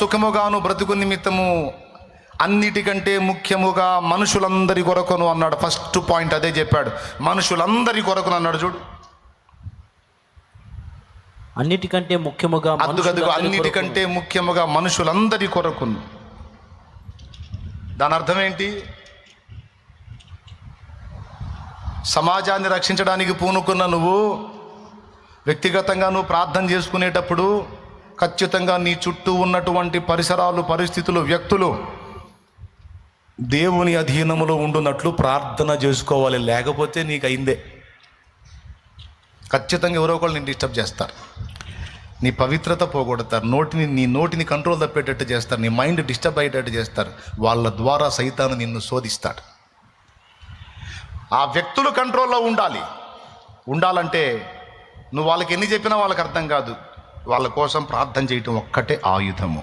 సుఖముగాను బ్రతుకు నిమిత్తము అన్నిటికంటే ముఖ్యముగా మనుషులందరి కొరకును అన్నాడు. ఫస్ట్ పాయింట్ అదే చెప్పాడు, మనుషులందరి కొరకును అన్నాడు. చూడు, అన్నిటికంటే ముఖ్యముగా అన్నిటికంటే ముఖ్యముగా మనుషులందరి కొరకును. దాని అర్థం ఏంటి? సమాజాన్ని రక్షించడానికి పూనుకున్న నువ్వు వ్యక్తిగతంగా నువ్వు ప్రార్థన చేసుకునేటప్పుడు ఖచ్చితంగా నీ చుట్టూ ఉన్నటువంటి పరిసరాలు, పరిస్థితులు, వ్యక్తులు దేవుని అధీనములో ఉండున్నట్లు ప్రార్థన చేసుకోవాలి. లేకపోతే నీకు అయిందే. ఖచ్చితంగా ఎవరో ఒకళ్ళు నేను డిస్టర్బ్ చేస్తారు, నీ పవిత్రత పోగొడతారు, నీ నోటిని కంట్రోల్ తప్పేటట్టు చేస్తారు, నీ మైండ్ డిస్టర్బ్ అయ్యేటట్టు చేస్తారు. వాళ్ళ ద్వారా సైతాను నిన్ను శోధిస్తాడు. ఆ వ్యక్తులు కంట్రోల్లో ఉండాలంటే నువ్వు వాళ్ళకి ఎన్ని చెప్పినా వాళ్ళకి అర్థం కాదు. వాళ్ళ కోసం ప్రార్థన చేయటం ఒక్కటే ఆయుధము.